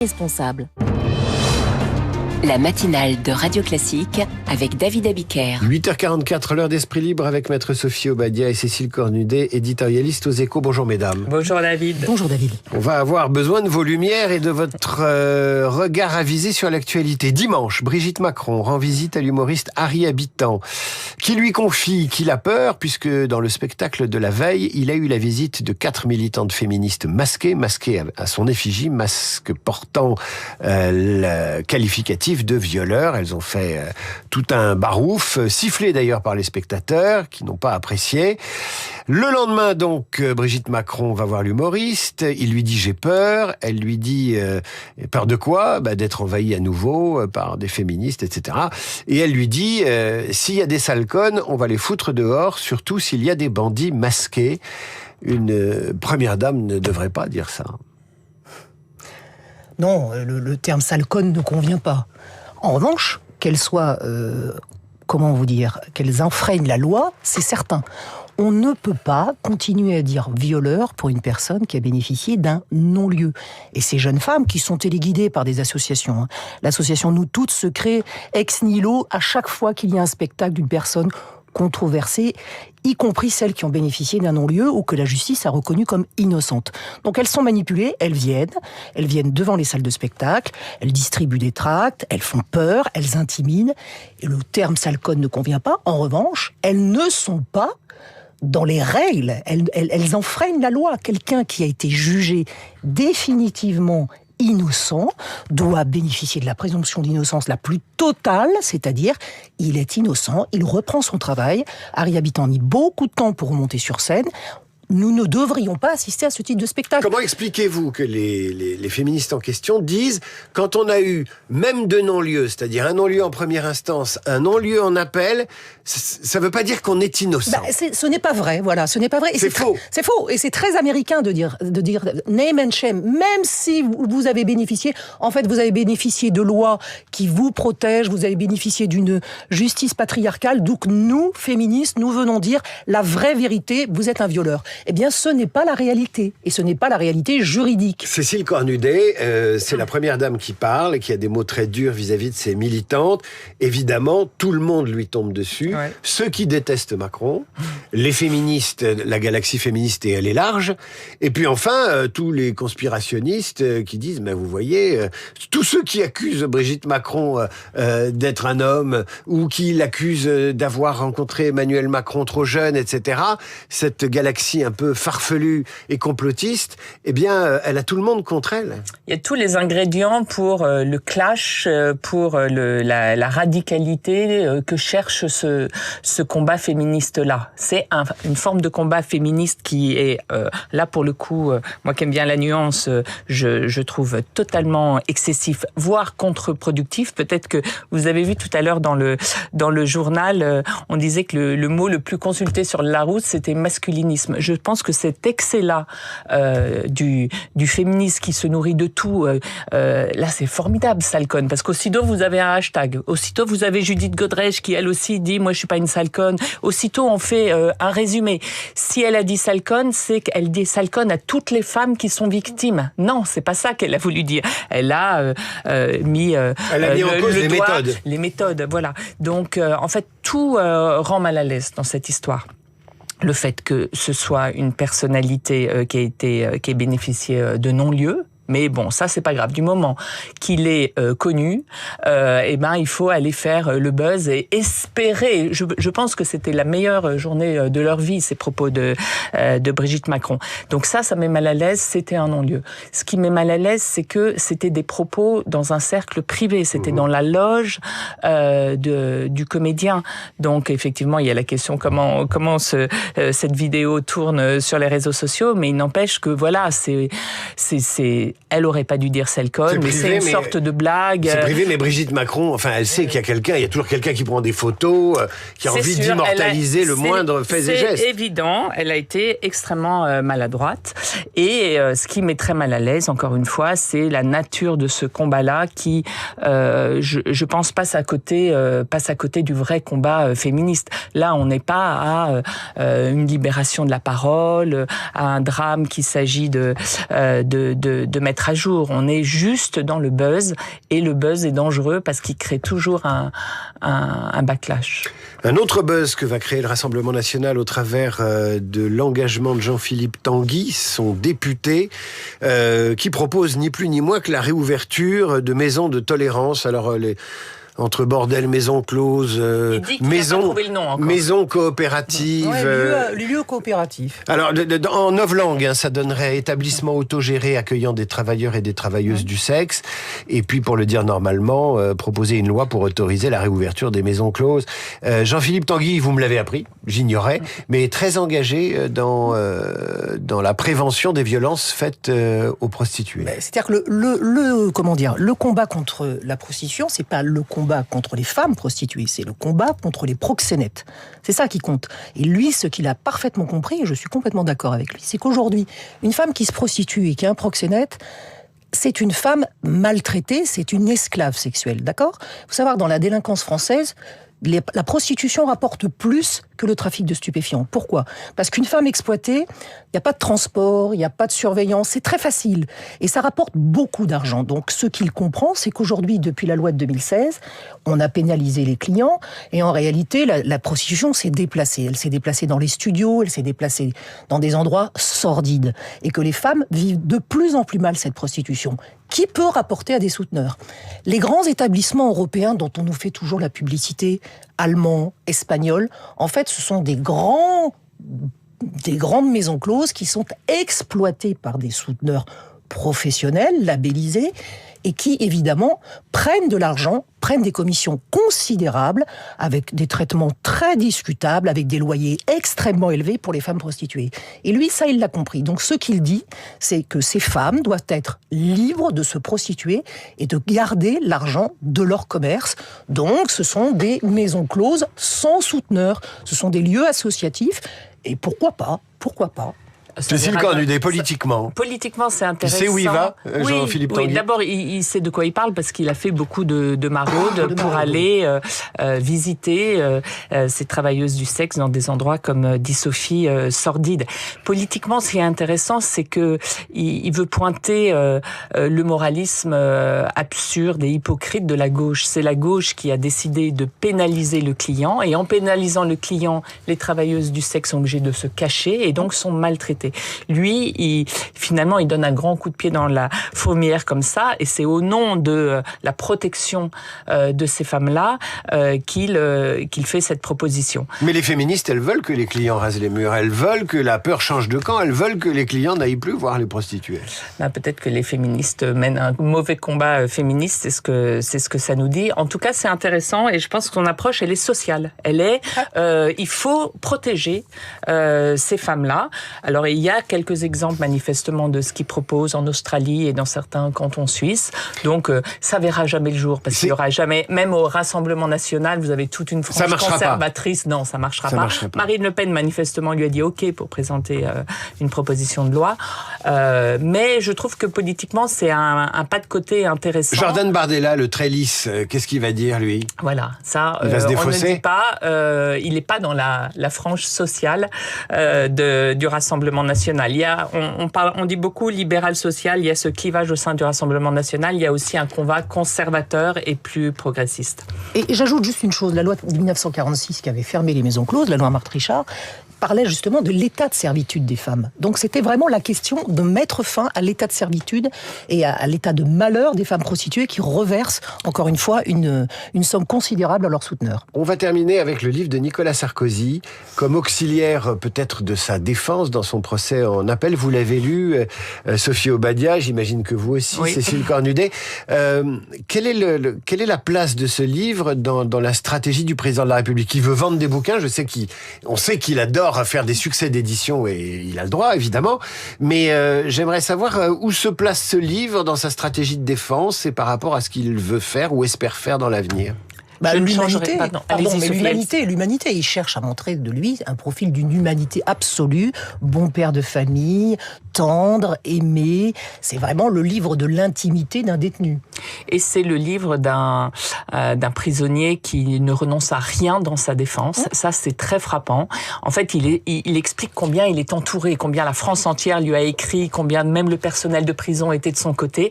Responsable. La matinale de Radio Classique avec David Abiker. 8h44, l'heure d'Esprit Libre avec Maître Sophie Obadia et Cécile Cornudet, éditorialiste aux Échos. Bonjour mesdames. Bonjour David. Bonjour David. On va avoir besoin de vos lumières et de votre regard avisé sur l'actualité. Dimanche, Brigitte Macron rend visite à l'humoriste Harry Habitant, qui lui confie qu'il a peur puisque dans le spectacle de la veille, il a eu la visite de 4 militantes féministes masquées à son effigie, masque portant le qualificatif de violeurs. Elles ont fait tout un barouf, sifflé d'ailleurs par les spectateurs qui n'ont pas apprécié. Le lendemain donc, Brigitte Macron va voir l'humoriste, il lui dit j'ai peur, elle lui dit peur de quoi ? D'être envahie à nouveau par des féministes, etc. Et elle lui dit s'il y a des salconnes, on va les foutre dehors, surtout s'il y a des bandits masqués. Une première dame ne devrait pas dire ça. Non, le terme salconne ne convient pas. En revanche, qu'elles soient, qu'elles enfreignent la loi, c'est certain. On ne peut pas continuer à dire violeur pour une personne qui a bénéficié d'un non-lieu. Et ces jeunes femmes qui sont téléguidées par des associations, l'association Nous Toutes se crée ex nihilo à chaque fois qu'il y a un spectacle d'une personne controversées, y compris celles qui ont bénéficié d'un non-lieu ou que la justice a reconnu comme innocentes. Donc elles sont manipulées, elles viennent devant les salles de spectacle, elles distribuent des tracts, elles font peur, elles intimident, et le terme salconne ne convient pas. En revanche, elles ne sont pas dans les règles, elles enfreignent la loi. Quelqu'un qui a été jugé définitivement innocent doit bénéficier de la présomption d'innocence la plus totale, c'est-à-dire il est innocent, il reprend son travail. Harry Habitant a mis beaucoup de temps pour remonter sur scène. Nous ne devrions pas assister à ce type de spectacle. Comment expliquez-vous que les féministes en question disent, quand on a eu même deux non-lieux, c'est-à-dire un non-lieu en première instance, un non-lieu en appel, ça ne veut pas dire qu'on est innocent. Ce n'est pas vrai, voilà, ce n'est pas vrai. Et c'est faux. C'est faux, et c'est très américain de dire name and shame. Même si vous avez bénéficié, en fait, vous avez bénéficié de lois qui vous protègent, vous avez bénéficié d'une justice patriarcale. Donc nous, féministes, nous venons dire la vraie vérité, vous êtes un violeur. Eh bien, ce n'est pas la réalité. Et ce n'est pas la réalité juridique. Cécile Cornudet, c'est la première dame qui parle, qui a des mots très durs vis-à-vis de ses militantes. Évidemment, tout le monde lui tombe dessus. Ouais. Ceux qui détestent Macron, les féministes, la galaxie féministe, et elle est large. Et puis enfin, tous les conspirationnistes qui disent, vous voyez, tous ceux qui accusent Brigitte Macron d'être un homme, ou qui l'accusent d'avoir rencontré Emmanuel Macron trop jeune, etc., cette galaxie un peu farfelue et complotiste, eh bien, elle a tout le monde contre elle. Il y a tous les ingrédients pour le clash, pour la radicalité que cherche ce combat féministe-là. C'est une forme de combat féministe qui est, là pour le coup, moi qui aime bien la nuance, je trouve totalement excessif, voire contre-productif. Peut-être que vous avez vu tout à l'heure dans le journal, on disait que le mot le plus consulté sur le Larousse, c'était masculinisme. Je pense que cet excès-là du féminisme qui se nourrit de tout, là c'est formidable, salconne, parce qu'aussitôt vous avez un hashtag, aussitôt vous avez Judith Godrèche qui elle aussi dit moi je suis pas une salconne, aussitôt on fait un résumé. Si elle a dit salconne, c'est qu'elle dit salconne à toutes les femmes qui sont victimes. Non, c'est pas ça qu'elle a voulu dire. Elle a mis en cause les méthodes, voilà. Donc en fait tout rend mal à l'aise dans cette histoire. Le fait que ce soit une personnalité qui ait bénéficié de non-lieu, mais bon, ça c'est pas grave. Du moment qu'il est connu, il faut aller faire le buzz et espérer. Je pense que c'était la meilleure journée de leur vie, ces propos de Brigitte Macron. Donc ça met mal à l'aise. C'était un non-lieu. Ce qui met mal à l'aise, c'est que c'était des propos dans un cercle privé. C'était dans la loge du comédien. Donc effectivement, il y a la question comment cette vidéo tourne sur les réseaux sociaux, mais il n'empêche que voilà, elle aurait pas dû dire salconne, mais c'est une sorte de blague. C'est privé, mais Brigitte Macron, elle sait qu'il y a toujours quelqu'un qui prend des photos, qui a envie d'immortaliser le moindre fait et geste. C'est évident, elle a été extrêmement maladroite. Et ce qui met très mal à l'aise, encore une fois, c'est la nature de ce combat-là qui, je pense, passe à côté du vrai combat féministe. Là, on n'est pas à une libération de la parole, à un drame qu'il s'agit de mettre mettre à jour. On est juste dans le buzz, et le buzz est dangereux parce qu'il crée toujours un backlash. Un autre buzz que va créer le Rassemblement national au travers de l'engagement de Jean-Philippe Tanguy, son député, qui propose ni plus ni moins que la réouverture de maisons de tolérance. Alors, entre bordel, maison close, maison coopérative. Ouais, les lieux coopératifs. Alors, en novlangue, ça donnerait établissement autogéré accueillant des travailleurs et des travailleuses du sexe. Et puis, pour le dire normalement, proposer une loi pour autoriser la réouverture des maisons closes. Jean-Philippe Tanguy, vous me l'avez appris, j'ignorais, mais très engagé dans la prévention des violences faites aux prostituées. C'est-à-dire que le combat contre la prostitution, c'est pas le combat contre les femmes prostituées, c'est le combat contre les proxénètes. C'est ça qui compte. Et lui, ce qu'il a parfaitement compris, et je suis complètement d'accord avec lui, c'est qu'aujourd'hui, une femme qui se prostitue et qui est un proxénète, c'est une femme maltraitée, c'est une esclave sexuelle, d'accord ? Il faut savoir que dans la délinquance française, la prostitution rapporte plus que le trafic de stupéfiants. Pourquoi ? Parce qu'une femme exploitée, il n'y a pas de transport, il n'y a pas de surveillance, c'est très facile. Et ça rapporte beaucoup d'argent. Donc ce qu'il comprend, c'est qu'aujourd'hui, depuis la loi de 2016, on a pénalisé les clients, et en réalité, la prostitution s'est déplacée. Elle s'est déplacée dans les studios, elle s'est déplacée dans des endroits sordides. Et que les femmes vivent de plus en plus mal cette prostitution, qui peut rapporter à des souteneurs. Les grands établissements européens dont on nous fait toujours la publicité, allemands, espagnols, en fait, ce sont des grandes maisons closes qui sont exploitées par des souteneurs professionnels, labellisés, et qui, évidemment, prennent de l'argent, prennent des commissions considérables, avec des traitements très discutables, avec des loyers extrêmement élevés pour les femmes prostituées. Et lui, ça, il l'a compris. Donc, ce qu'il dit, c'est que ces femmes doivent être libres de se prostituer et de garder l'argent de leur commerce. Donc, ce sont des maisons closes sans souteneurs. Ce sont des lieux associatifs. Et pourquoi pas ? Cécile Cornudet, politiquement. Politiquement, c'est intéressant. Il sait où il va, Jean-Philippe Tanguy ? Oui, d'abord, il sait de quoi il parle parce qu'il a fait beaucoup de maraudes pour aller visiter ces travailleuses du sexe dans des endroits, comme dit Sophie, sordides. Politiquement, ce qui est intéressant, c'est que il veut pointer le moralisme absurde et hypocrite de la gauche. C'est la gauche qui a décidé de pénaliser le client, et en pénalisant le client, les travailleuses du sexe sont obligées de se cacher et donc sont maltraitées. Lui, finalement, il donne un grand coup de pied dans la fourmilière comme ça, et c'est au nom de la protection de ces femmes-là qu'il fait cette proposition. Mais les féministes, elles veulent que les clients rasent les murs, elles veulent que la peur change de camp, elles veulent que les clients n'aillent plus voir les prostituées. Peut-être que les féministes mènent un mauvais combat féministe, c'est ce que ça nous dit. En tout cas, c'est intéressant, et je pense que son approche, elle est sociale. Il faut protéger ces femmes-là. Alors, il y a quelques exemples manifestement de ce qu'ils proposent en Australie et dans certains cantons suisses. Donc, ça verra jamais le jour, parce qu'il y aura jamais, même au Rassemblement national, vous avez toute une frange conservatrice. Non, ça marchera pas. Marine Le Pen, manifestement, lui a dit OK pour présenter une proposition de loi. Mais je trouve que politiquement, c'est un pas de côté intéressant. Jordan Bardella, le très lisse, qu'est-ce qu'il va dire, lui ? Voilà, ça, il va se défausser. On ne dit pas, il n'est pas dans la frange sociale du Rassemblement national. On dit beaucoup libéral-social, il y a ce clivage au sein du Rassemblement national, il y a aussi un combat conservateur et plus progressiste. Et j'ajoute juste une chose, la loi de 1946 qui avait fermé les maisons closes, la loi Marthe Richard, parlait justement de l'état de servitude des femmes. Donc c'était vraiment la question de mettre fin à l'état de servitude et à l'état de malheur des femmes prostituées qui reversent, encore une fois, une somme considérable à leurs souteneurs. On va terminer avec le livre de Nicolas Sarkozy, comme auxiliaire peut-être de sa défense dans son procès en appel. Vous l'avez lu, Sophie Obadia, j'imagine que vous aussi, oui. Cécile Cornudet. Quelle est la place de ce livre dans la stratégie du président de la République ? Il veut vendre des bouquins, on sait qu'il adore à faire des succès d'édition, et il a le droit, évidemment. Mais j'aimerais savoir où se place ce livre dans sa stratégie de défense et par rapport à ce qu'il veut faire ou espère faire dans l'avenir. L'humanité, il cherche à montrer de lui un profil d'une humanité absolue, bon père de famille, tendre, aimé. C'est vraiment le livre de l'intimité d'un détenu. Et c'est le livre d'un prisonnier qui ne renonce à rien dans sa défense. Ça, c'est très frappant. En fait, il explique combien il est entouré, combien la France entière lui a écrit, combien même le personnel de prison était de son côté,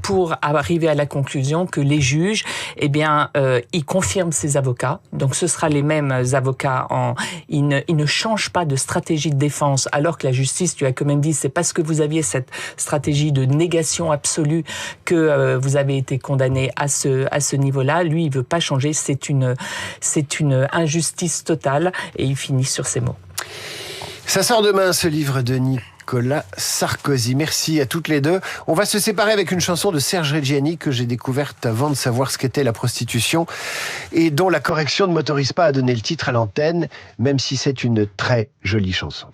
pour arriver à la conclusion que les juges, ils confirment ses avocats. Donc, ce sera les mêmes avocats. Ils ne changent pas de stratégie de défense, alors que la justice lui a quand même dit, c'est parce que vous aviez cette stratégie de négation absolue que vous avez été condamné à ce niveau-là. Lui, il veut pas changer. C'est une injustice totale. Et il finit sur ces mots. Ça sort demain, ce livre de Nicolas Sarkozy. Merci à toutes les deux. On va se séparer avec une chanson de Serge Reggiani que j'ai découverte avant de savoir ce qu'était la prostitution et dont la correction ne m'autorise pas à donner le titre à l'antenne, même si c'est une très jolie chanson.